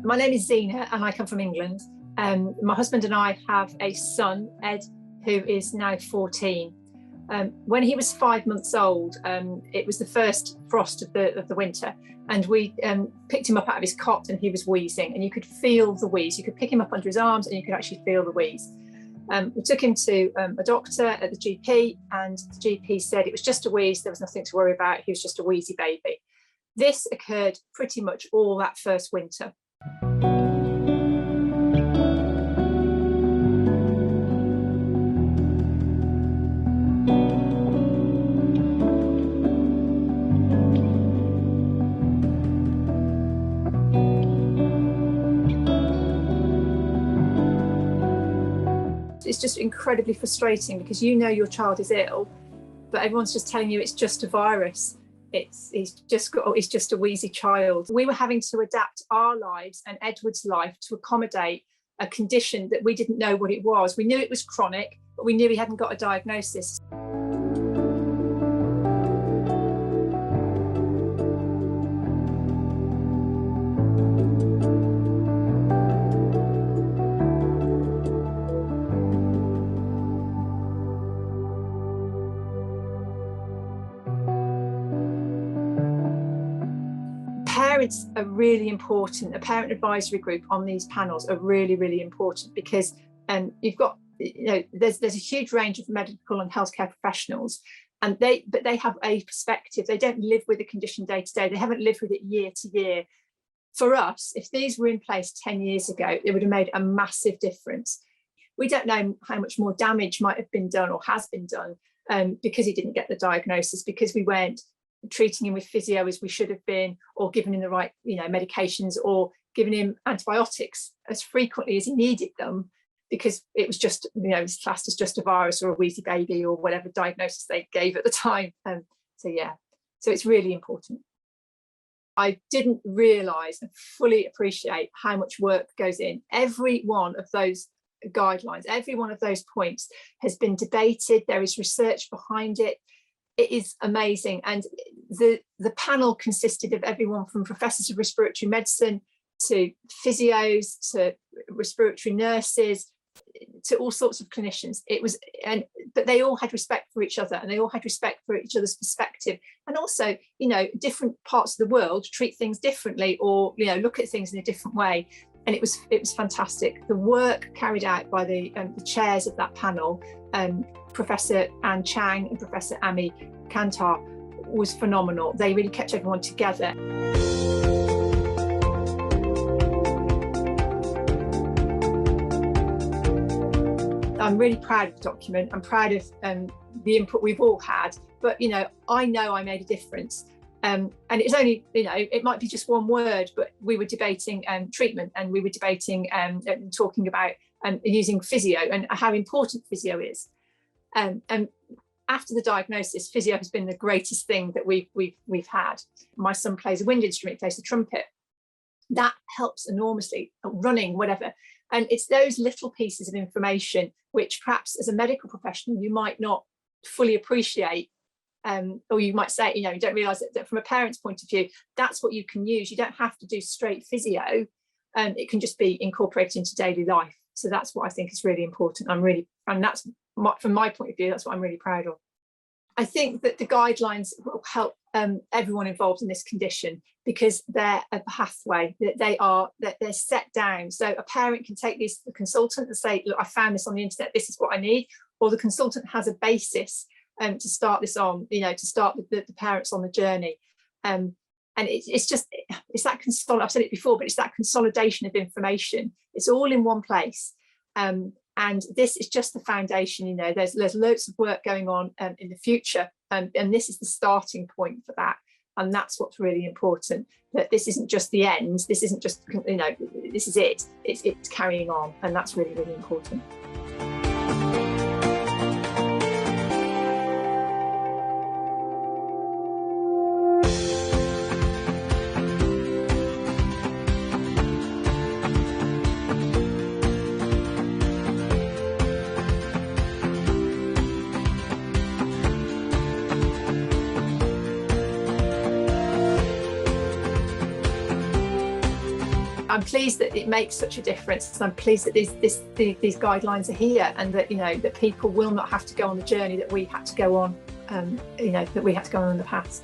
My name is Zena and I come from England. My husband and I have a son, Ed, who is now 14. When he was 5 months old, it was the first frost of the winter, and we picked him up out of his cot and he was wheezing, and you could feel the wheeze. You could pick him up under his arms and you could actually feel the wheeze. We took him to a doctor at the GP, and the GP said it was just a wheeze, there was nothing to worry about, he was just a wheezy baby. This occurred pretty much all that first winter. It's just incredibly frustrating because you know your child is ill, but everyone's just telling you it's just a virus. He's just a wheezy child. We were having to adapt our lives and Edward's life to accommodate a condition that we didn't know what it was. We knew it was chronic, but we knew he hadn't got a diagnosis. Parents are really important. A parent advisory group on these panels are really, really important because you've got, there's a huge range of medical and healthcare professionals, and they have a perspective. They don't live with the condition day to day. They haven't lived with it year to year. For us, if these were in place 10 years ago, it would have made a massive difference. We don't know how much more damage might have been done or has been done because he didn't get the diagnosis, because we weren't treating him with physio as we should have been, or giving him the right medications, or giving him antibiotics as frequently as he needed them, because it was just it's classed as just a virus or a wheezy baby or whatever diagnosis they gave at the time. So it's really important. I didn't realise and fully appreciate how much work goes in. Every one of those guidelines, every one of those points has been debated. There is research behind it. It is amazing. And the panel consisted of everyone from professors of respiratory medicine to physios to respiratory nurses to all sorts of clinicians. But they all had respect for each other, and they all had respect for each other's perspective. And also, different parts of the world treat things differently, or look at things in a different way. And it was fantastic. The work carried out by the chairs of that panel, Professor Anne Chang and Professor Ami Kantar, was phenomenal. They really kept everyone together. I'm really proud of the document. I'm proud of the input we've all had, but I know I made a difference. And it's only, it might be just one word, but we were debating treatment, and we were debating talking about using physio and how important physio is. And after the diagnosis, physio has been the greatest thing that we've had. My son plays a wind instrument, plays the trumpet. That helps enormously, running, whatever. And it's those little pieces of information which perhaps as a medical professional you might not fully appreciate. Or you might say, you don't realise that from a parent's point of view, that's what you can use. You don't have to do straight physio. It can just be incorporated into daily life. So that's what I think is really important. And that's from my point of view, that's what I'm really proud of. I think that the guidelines will help everyone involved in this condition, because they're a pathway, that they're set down. So a parent can take these to the consultant and say, look, I found this on the internet, this is what I need. Or the consultant has a basis to start this on, to start the parents on the journey. And it's that I've said it before, but it's that consolidation of information. It's all in one place. And this is just the foundation. There's loads of work going on in the future, and this is the starting point for that. And that's what's really important, that this isn't just the end. This isn't just, this is it. It's carrying on, and that's really, really important. I'm pleased that it makes such a difference. I'm pleased that these guidelines are here, and that, you know, that people will not have to go on the journey that we had to go on, you know, that we had to go on in the past.